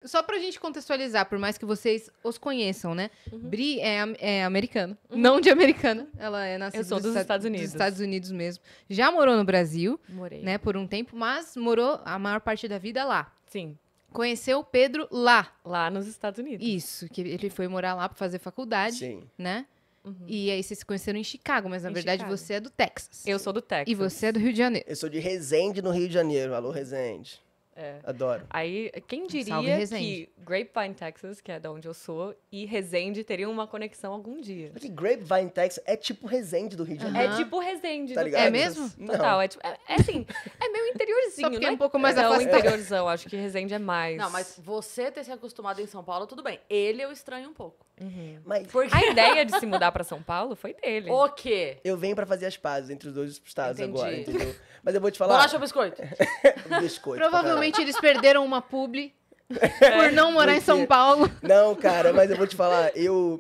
Só pra gente contextualizar, por mais que vocês os conheçam, né? Bri é americana, não de americana. Ela é nascida Eu sou dos Estados Unidos. Dos Estados Unidos mesmo. Já morou no Brasil, Morei. né, por um tempo, mas morou a maior parte da vida lá. Sim, Conheceu o Pedro lá. lá nos Estados Unidos. Isso, que ele foi morar lá pra fazer faculdade, Sim. né? E aí vocês se conheceram em Chicago, mas na Em verdade Chicago. você é do Texas. Eu sou do Texas. E você é do Rio de Janeiro. Eu sou de Resende, no Rio de Janeiro. Alô, Resende. É. Adoro. Aí, quem Salve, diria Resende. que Grapevine, Texas, que é da onde eu sou, e Resende teriam uma conexão algum dia. Porque Grapevine, Texas é tipo Resende do Rio de Janeiro. É tipo Resende Tá do ligado? É Texas. mesmo? Total. Não. É, tipo, é assim, é meio interiorzinho, Só porque é né? um pouco mais Não, afastado. interiorzão. Acho que Resende é mais. Não, mas você ter se acostumado em São Paulo, tudo bem. Ele eu estranho um pouco. Mas Porque A ideia de se mudar pra São Paulo foi dele. o quê? eu venho pra fazer as pazes entre os dois estados Entendi. agora, entendeu? Mas eu vou te falar... Bolacha ou biscoito? Biscoito. pra Provavelmente eles perderam uma publi por não morar em São Paulo. Não, cara, mas eu vou te falar,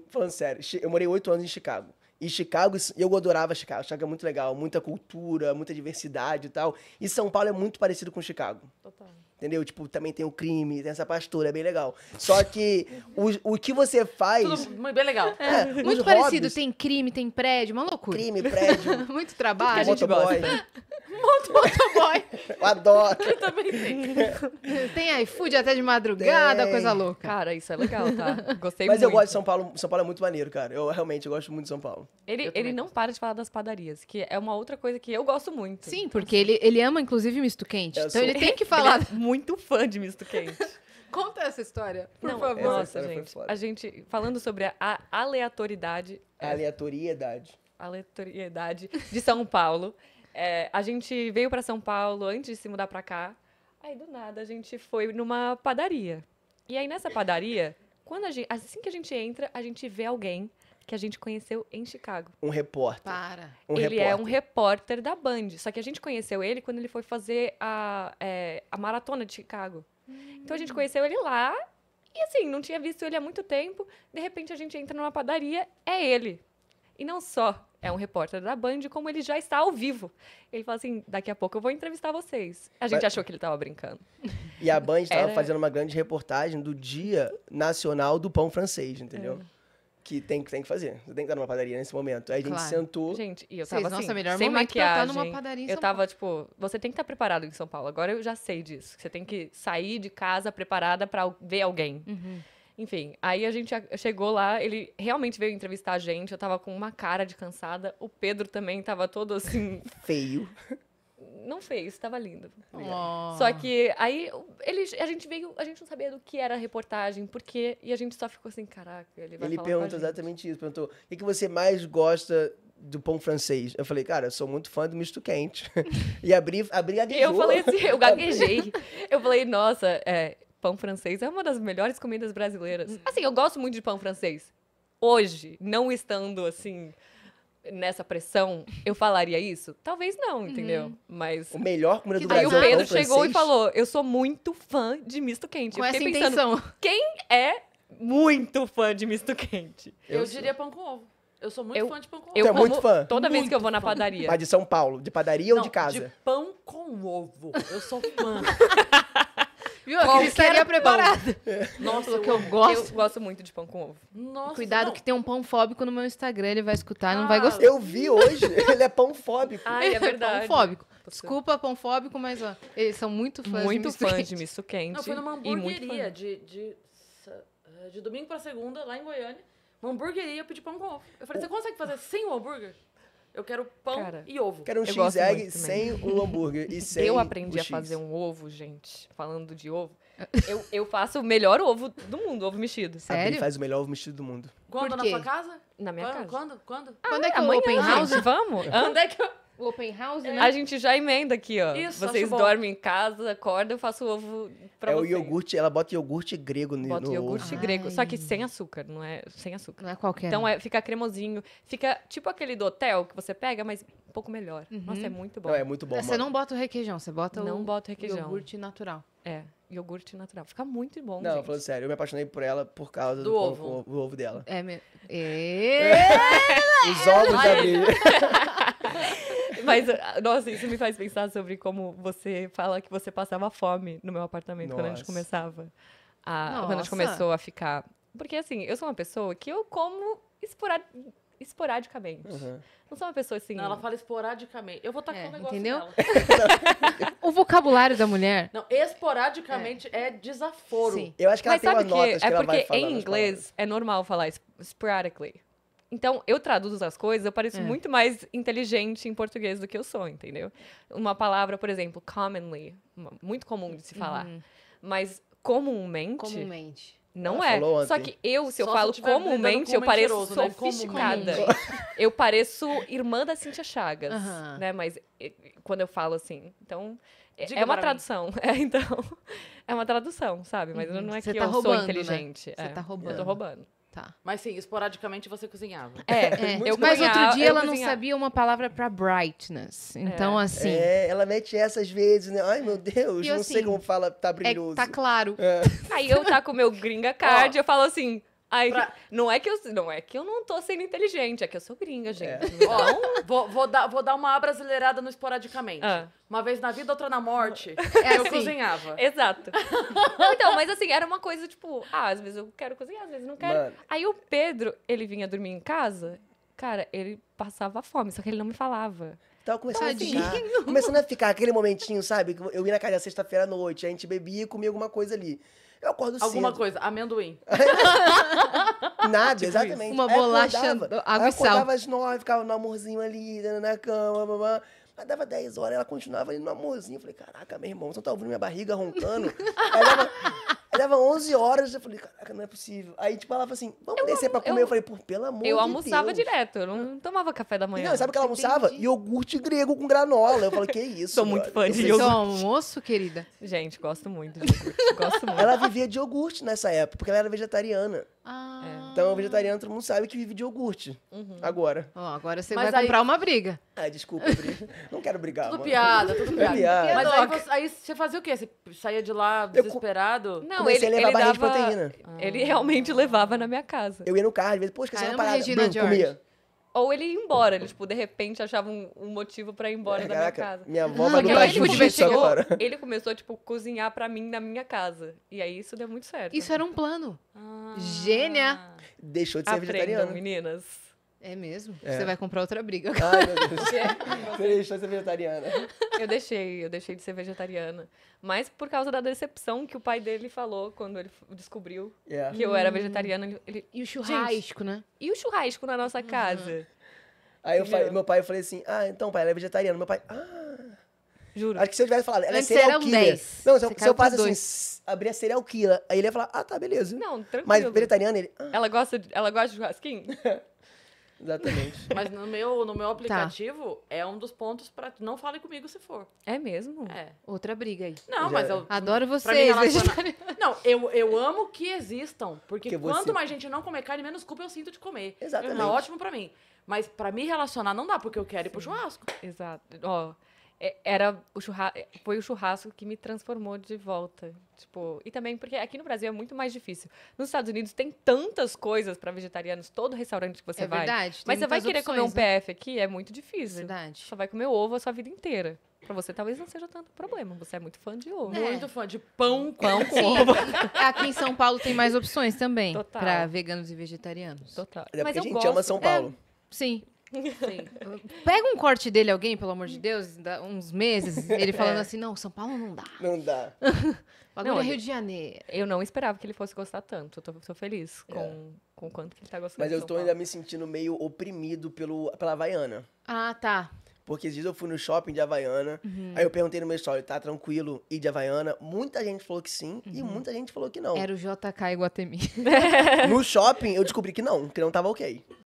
falando sério, eu morei 8 anos em Chicago. E Chicago, eu adorava Chicago. Chicago é muito legal, muita cultura, muita diversidade e tal. E São Paulo é muito parecido com Chicago. Total. Entendeu? Tipo, também tem o crime, tem essa pastora, é bem legal. Só que o que você faz... Tudo bem legal. os Muito parecido, hobbies, tem crime, tem prédio, uma loucura. crime, prédio, Muito trabalho. gente motoboy. Motoboy. Eu adoro. Também tem. Tem iFood até de madrugada, Tem. coisa louca. Cara, isso é legal, tá? Gostei Mas muito. eu gosto de São Paulo. São Paulo é muito maneiro, cara. Eu realmente gosto muito de São Paulo. Ele não para de falar das padarias, que é uma outra coisa que eu gosto muito. Sim, porque ele ama, inclusive, misto quente. Eu Então sou- ele tem que falar. Ele é muito fã de misto quente. Conta essa história, por Não, favor. Essa nossa, história foi gente. foda. A gente, falando sobre a aleatoriedade aleatoriedade de São Paulo. A gente veio pra São Paulo antes de se mudar pra cá. Aí, do nada, a gente foi numa padaria. E aí, nessa padaria, assim que a gente entra, a gente vê alguém que a gente conheceu em Chicago. Um repórter. Para. Ele é um repórter da Band. Só que a gente conheceu ele quando ele foi fazer a maratona de Chicago. Então, a gente conheceu ele lá. E assim, não tinha visto ele há muito tempo. De repente, a gente entra numa padaria, é ele. E não só é um repórter da Band, como ele já está ao vivo. Ele fala assim, daqui a pouco eu vou entrevistar vocês. A gente Mas- achou que ele estava brincando. E a Band estava Era- fazendo uma grande reportagem do Dia Nacional do Pão Francês, entendeu? Que tem que fazer. Você tem que estar numa padaria nesse momento. Aí a gente Claro. sentou. Gente, e eu Vocês, tava nossa, assim, melhor sem momento pra estar maquiagem. numa padaria em Eu São tava, tipo, você tem que estar preparado em São Paulo. Agora eu já sei disso. Você tem que sair de casa preparada pra ver alguém. Enfim, aí a gente chegou lá, ele realmente veio entrevistar a gente. Eu tava com uma cara de cansada. O Pedro também tava todo assim, Feio. não fez, tava lindo. Oh. Só que aí a gente não sabia do que era a reportagem, porque e a gente só ficou assim, caraca, ele vai Ele falar perguntou com a gente. exatamente isso. Perguntou, o que você mais gosta do pão francês? Eu falei, cara, eu sou muito fã do misto quente. E abri E gaguejou. eu falei assim, eu gaguejei. Eu falei, nossa, pão francês é uma das melhores comidas brasileiras. Assim, eu gosto muito de pão francês. Hoje, não estando assim nessa pressão, eu falaria isso? Talvez não, entendeu? Mas O melhor comida do Aí aí Brasil o é Pedro pão chegou francês. e falou: eu sou muito fã de misto quente. Com Eu essa fiquei pensando, intenção. quem é muito fã de misto quente? Eu sou. diria pão com ovo. Eu sou muito Eu- fã de pão com ovo. Eu Tu é muito como fã? toda vez Muito que eu vou na fã. padaria. Mas de São Paulo? De padaria ou Não, de casa? de pão com ovo. Eu sou fã. Viu? Aqui Qualquer estaria pão. preparada. Nossa, Falou que eu Eu gosto. gosto muito de pão com ovo. Nossa, Cuidado não. que tem um pão fóbico no meu Instagram, ele vai escutar e não vai Ah, gostar. Eu vi hoje, ele é pão fóbico. Ai, Ele é verdade. Pão fóbico. Desculpa, pão fóbico, mas ó, eles são muito fãs Muito de misto fã quente. de misto quente. Não, foi numa e muito hamburgueria fã. de domingo pra segunda, lá em Goiânia. Uma hamburgueria, eu pedi pão com ovo. Eu falei, você consegue fazer sem o hambúrguer? Eu quero pão Cara, e ovo. Quero um Eu gosto X-Egg muito também. sem um hambúrguer e sem Eu aprendi o a X. fazer um ovo, gente. Falando de ovo. Eu faço o melhor ovo do mundo, ovo mexido. A Bri Sério? faz o melhor ovo mexido do mundo. Quando Por na quê? sua casa? Na minha casa. Quando? Quando é que é o Amanhã, open house? gente, vamos? Hã? Quando é que eu... O open house, né? A gente já emenda aqui, ó. Isso, Vocês acho bom. dormem em casa, acordam, eu faço ovo pra É o vocês. iogurte, ela bota iogurte grego no Bota no iogurte ovo. grego, só que Ai. sem açúcar, não é sem açúcar. Não é qualquer. Então fica cremosinho, fica tipo aquele do hotel que você pega, mas um pouco melhor. Nossa, é muito bom. Não, é muito bom, Você mano. não bota o requeijão, você bota Não o bota requeijão. iogurte natural. É, iogurte natural. Fica muito bom, Não, gente. falando sério, eu me apaixonei por ela por causa Do do, pão ovo. com o ovo dela. É mesmo. Os ovos da Bri. Mas, nossa, isso me faz pensar sobre como você fala que você passava fome no meu apartamento quando a gente Nossa. começava Quando a gente Nossa. começou a ficar... Porque, assim, eu sou uma pessoa que eu como esporadicamente. Não sou uma pessoa assim... Não, ela fala esporadicamente. Eu vou tacar um negócio entendeu? nela. O vocabulário da mulher. Não, esporadicamente é desaforo. Sim. Eu acho que ela Mas tem sabe umas o quê? notas que É ela vai porque falando. em as inglês é normal falar sporadically. Então, eu traduzo as coisas, eu pareço muito mais inteligente em português do que eu sou, entendeu? Uma palavra, por exemplo, commonly, muito comum de se falar. Mas comumente, não Ela é. falou Só ontem. que eu, se eu Só falo se tiver lidando comumente, com eu pareço mentiroso, né? sofisticada. Comumente. Eu pareço irmã da Cíntia Chagas, Aham. né? Mas quando eu falo assim, então... Diga É uma para mim. tradução. Então, é uma tradução, sabe? Mas não é Você que tá eu roubando, sou inteligente. né? Você tá roubando. Eu tô roubando. Tá. Mas sim, esporadicamente você cozinhava. Eu Mas outro cozinhava- dia eu ela não cozinhava. sabia uma palavra pra brightness. Então, assim, É, ela mete essa às vezes, né? Ai, meu Deus, E não assim, sei como fala, tá brilhoso. tá claro. Aí eu tá com o meu gringa card, eu falo assim... Ai, Pra- não é que eu não tô sendo inteligente, é que eu sou gringa, gente. Ó, vou dar uma abrasileirada no esporadicamente. Ah. Uma vez na vida, outra na morte. Eu assim. cozinhava. Exato. Então, mas assim, era uma coisa tipo... às vezes eu quero cozinhar, às vezes não quero. Mano. Aí o Pedro, ele vinha dormir em casa... Cara, ele passava fome, só que ele não me falava. Tava começando Tadinho. a ficar. Começando a ficar aquele momentinho, sabe? Que eu ia na casa da sexta-feira à noite, a gente bebia e comia alguma coisa ali. Eu acordo Alguma cedo. coisa, amendoim. Nada, exatamente. Uma Aí bolacha, acordava, água aí e sal. acordava às 9, ficava no amorzinho ali, na cama, babá. Mas dava 10 horas, ela continuava ali no amorzinho. Eu falei, caraca, meu irmão, você não tá ouvindo minha barriga roncando? aí dava 11 horas, eu falei, caraca, não é possível. Aí, tipo, ela falou assim, vamos descer pra comer. Eu falei, por pelo amor de Eu Deus. almoçava direto, eu não tomava café da manhã. Não, sabe o que ela almoçava? Iogurte grego com granola. Eu falei, que isso? Sou muito brother? fã de Eu falei, Seu almoço, querida. Gente, gosto muito de iogurte. Gosto muito. Ela vivia de iogurte nessa época, porque ela era vegetariana. Ah. Então, vegetariano, todo mundo sabe que vive de iogurte. Agora. Ó, agora você Mas vai aí- comprar uma briga. Ai, desculpa, Bri. Não quero brigar, Tudo mano. piada, tudo piada. piada. Mas aí você fazia o quê? Você saía de lá desesperado? Não, Comecei a levar barrinha de dava- proteína. Ele realmente levava na minha casa. Eu ia no carro, às vezes, pô, esqueci uma Caramba, parada. Regina Bum, George. comia. Ou ele ia embora, ele, tipo, de repente achava um motivo pra ir embora da minha Caraca, casa. minha avó Ah, vai que gostar ele disso começou- agora. Ele começou, tipo, cozinhar pra mim na minha casa. E aí isso deu muito certo. Isso era um plano. Ah. Gênia. Deixou de ser Aprendam, vegetariano. meninas. É mesmo? É. Você vai comprar outra briga. Ai, meu Deus. Você deixou de ser vegetariana. Eu deixei de ser vegetariana. Mas por causa da decepção que o pai dele falou quando ele descobriu Yeah. que eu era vegetariana. E o churrasco, né? E o churrasco na nossa casa? Aí Entendeu? meu pai, eu falei assim, então, pai, ela é vegetariana. Meu pai, Juro. acho que se eu tivesse falado, ela é Antes serial eram killer. 10. Não, Você se eu caiu pra faço assim, dois. abrir a serial killer, aí ele ia falar, tá, beleza. Não, tranquilo. Mas vegetariano, ele, Ela gosta de churrasquinho? exatamente. Mas no meu aplicativo é um dos pontos pra... Não fale comigo se for. É mesmo? É. Outra briga aí. Não, Já mas é. eu... Adoro pra me vocês, relacionar- vegetarianos. Não, eu amo que existam. Porque Que quanto você- mais gente não comer carne, menos culpa eu sinto de comer. Exatamente. Tá ótimo pra mim. Mas pra me relacionar não dá, porque eu quero ir pro churrasco. Exato. Ó, foi o churrasco que me transformou de volta. Tipo, e também porque aqui no Brasil é muito mais difícil. Nos Estados Unidos tem tantas coisas para vegetarianos, todo restaurante que você É vai. verdade. tem Mas você vai muitas querer comer um opções, né? PF aqui, é muito difícil. Verdade. Só vai comer ovo a sua vida inteira. Pra você talvez não seja tanto problema. Você é muito fã de ovo. É. Muito fã de pão. Pão com ovo. Aqui em São Paulo tem mais opções também. Total. Pra veganos e vegetarianos. Total. É Mas porque a eu gente gosto. ama São Paulo. Sim. Sim. Pega um corte dele, alguém, pelo amor de Deus, dá uns meses, ele falando assim, não, São Paulo não dá. Não dá. Agora Não, é Rio de Janeiro. Eu não esperava que ele fosse gostar tanto. Eu tô feliz com o quanto que ele tá gostando. Mas de eu São tô Paulo. ainda me sentindo meio oprimido pela Havaiana. Ah, tá. Porque esses dias eu fui no shopping de Havaiana, aí eu perguntei no meu story, tá tranquilo ir de Havaiana? Muita gente falou que sim e muita gente falou que não. Era o JK Iguatemi. No shopping eu descobri que não tava ok.